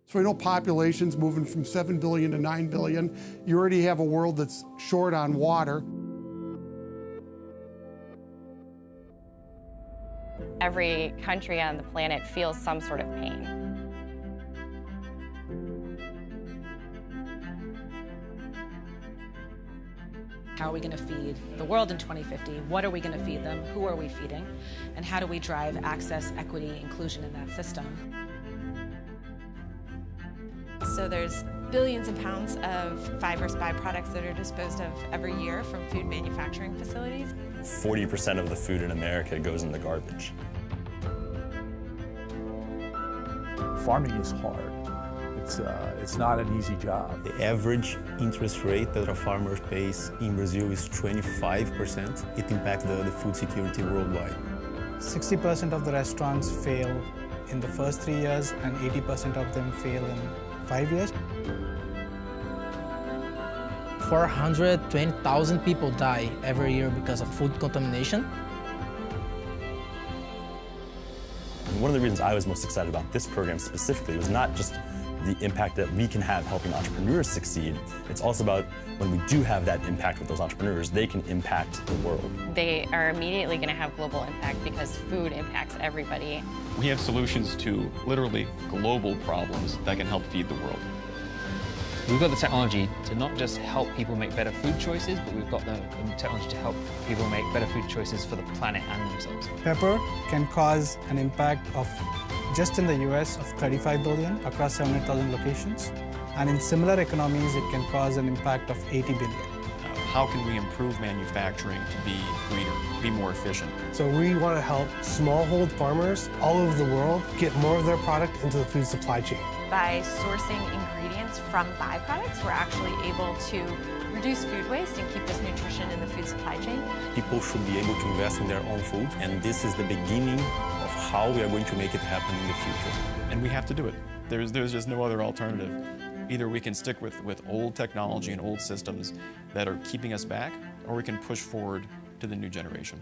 So we know population's moving from 7 billion to 9 billion. You already have a world that's short on water. Every country on the planet feels some sort of pain. How are we going to feed the world in 2050? What are we going to feed them? Who are we feeding? And how do we drive access, equity, inclusion in that system? So there's billions of pounds of fibrous byproducts that are disposed of every year from food manufacturing facilities. 40% of the food in America goes in the garbage. Farming is hard. It's not an easy job. The average interest rate that a farmer pays in Brazil is 25%. It impacts the food security worldwide. 60% of the restaurants fail in the first 3 years and 80% of them fail in 5 years. 420,000 people die every year because of food contamination. And one of the reasons I was most excited about this program specifically was not just the impact that we can have helping entrepreneurs succeed. It's also about when we do have that impact with those entrepreneurs, they can impact the world. They are immediately going to have global impact because food impacts everybody. We have solutions to literally global problems that can help feed the world. We've got the technology to not just help people make better food choices, but we've got the technology to help people make better food choices for the planet and themselves. Pepper can cause an impact of, just in the US, of 35 billion across 700,000 locations. And in similar economies, it can cause an impact of 80 billion. How can we improve manufacturing to be greener, be more efficient? So we want to help smallhold farmers all over the world get more of their product into the food supply chain. By sourcing ingredients from byproducts, we're actually able to reduce food waste and keep this nutrition in the food supply chain. People should be able to invest in their own food, and this is the beginning of how we are going to make it happen in the future. And we have to do it. There's just no other alternative. Either we can stick with old technology and old systems that are keeping us back, or we can push forward to the new generation.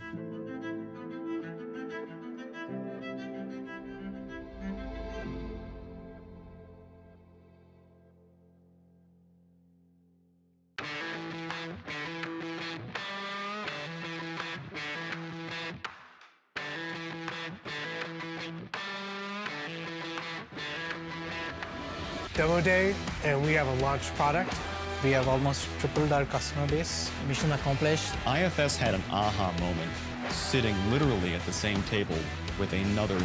Demo day, and we have a launched product. We have almost tripled our customer base. Mission accomplished. IFS had an aha moment sitting literally at the same table with another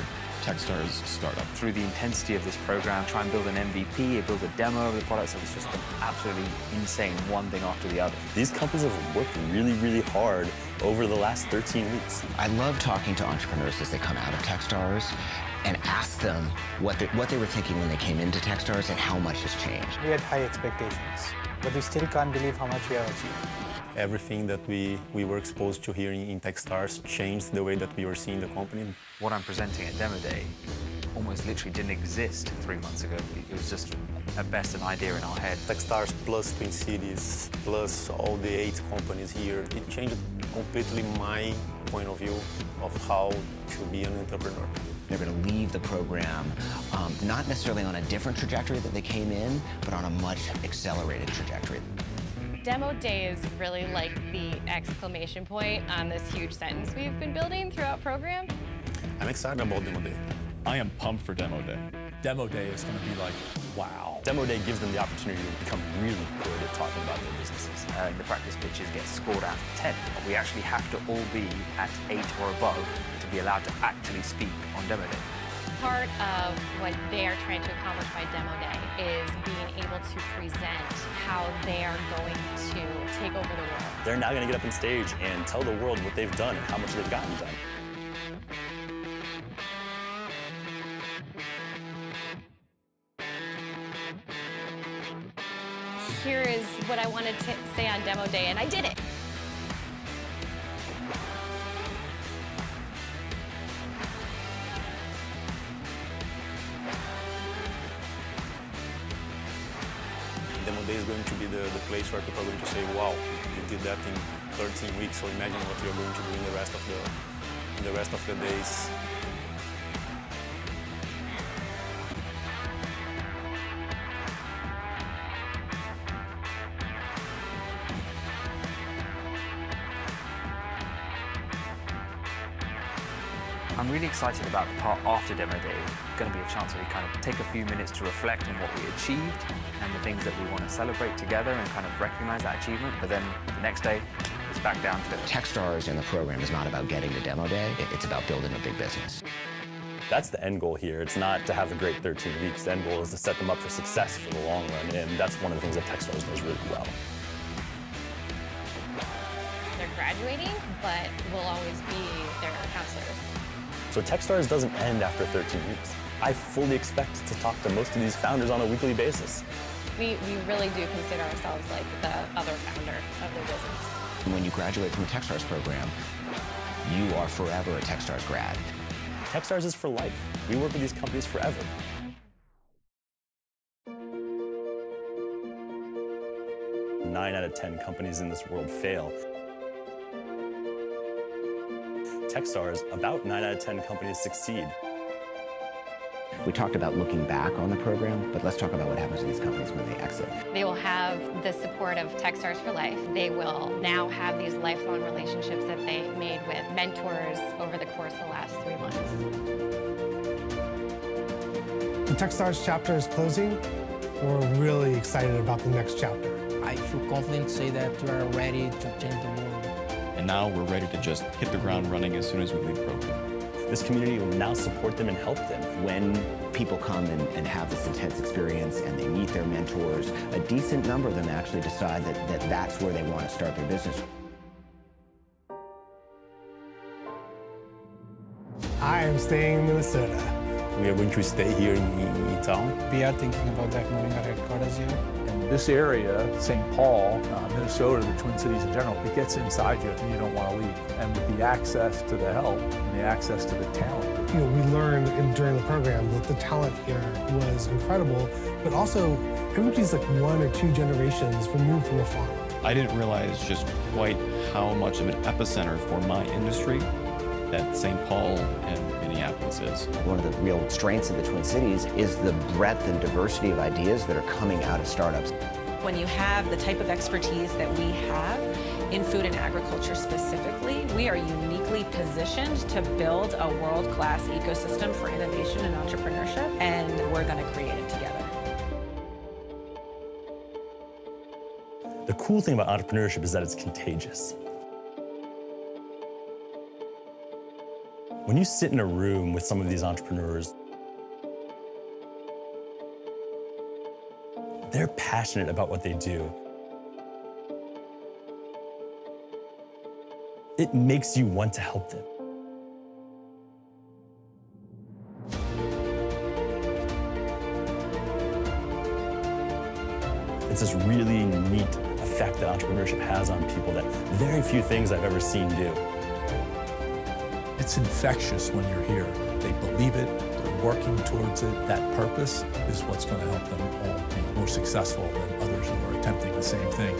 Techstars startup. Through the intensity of this program, try and build an MVP, build a demo of the products, it was just been absolutely insane, one thing after the other. These companies have worked really, really hard over the last 13 weeks. I love talking to entrepreneurs as they come out of Techstars and ask them what they were thinking when they came into Techstars and how much has changed. We had high expectations, but we still can't believe how much we have achieved. Everything that we were exposed to here in Techstars changed the way that we were seeing the company. What I'm presenting at Demo Day almost literally didn't exist 3 months ago. It was just, at best, an idea in our head. Techstars plus Twin Cities, plus all the 8 companies here, it changed completely my point of view of how to be an entrepreneur. They're going to leave the program not necessarily on a different trajectory that they came in, but on a much accelerated trajectory. Demo Day is really like the exclamation point on this huge sentence we've been building throughout program. I'm excited about Demo Day. I am pumped for Demo Day. Demo day is going to be like, wow. Demo Day gives them the opportunity to become really good at talking about their businesses. The practice pitches get scored out of 10. We actually have to all be at 8 or above to be allowed to actually speak on Demo Day. Part of what they are trying to accomplish by Demo Day is being able to present how they are going to take over the world. They're now going to get up on stage and tell the world what they've done and how much they've gotten done. Here is what I wanted to say on Demo Day, and I did it. Demo Day is going to be the place where people are going to say, wow, you did that in 13 weeks, so imagine what you're going to do in the rest of the days. I'm really excited about the part after Demo Day. It's going to be a chance where we kind of take a few minutes to reflect on what we achieved and the things that we want to celebrate together and kind of recognize that achievement. But then the next day, it's back down to it. Techstars in the program is not about getting to Demo Day. It's about building a big business. That's the end goal here. It's not to have a great 13 weeks. The end goal is to set them up for success for the long run, and that's one of the things that Techstars does really well. They're graduating, but we'll always be their counselors. So Techstars doesn't end after 13 weeks. I fully expect to talk to most of these founders on a weekly basis. We really do consider ourselves like the other founder of the business. When you graduate from the Techstars program, you are forever a Techstars grad. Techstars is for life. We work with these companies forever. Nine out of 10 companies in this world fail. Techstars, about 9 out of 10 companies succeed. We talked about looking back on the program, but let's talk about what happens to these companies when they exit. They will have the support of Techstars for life. They will now have these lifelong relationships that they made with mentors over the course of the last 3 months. The Techstars chapter is closing. We're really excited about the next chapter. I feel confident to say that we are ready to change the world. And now we're ready to just hit the ground running as soon as we leave the program. This community will now support them and help them. When people come and have this intense experience and they meet their mentors, a decent number of them actually decide that that's where they want to start their business. I am staying in Minnesota. We are going to stay here in town. We are thinking about that, moving our headquarters here. And this area, St. Paul, Minnesota, the Twin Cities in general, it gets inside you and you don't want to leave. And with the access to the help and the access to the talent. You know, we learned during the program that the talent here was incredible, but also everybody's like 1 or 2 generations removed from the farm. I didn't realize just quite how much of an epicenter for my industry that St. Paul and Minneapolis is. One of the real strengths of the Twin Cities is the breadth and diversity of ideas that are coming out of startups. When you have the type of expertise that we have in food and agriculture specifically, we are uniquely positioned to build a world-class ecosystem for innovation and entrepreneurship, and we're going to create it together. The cool thing about entrepreneurship is that it's contagious. When you sit in a room with some of these entrepreneurs, they're passionate about what they do. It makes you want to help them. It's this really neat effect that entrepreneurship has on people that very few things I've ever seen do. It's infectious when you're here. They believe it, they're working towards it. That purpose is what's going to help them all be more successful than others who are attempting the same thing.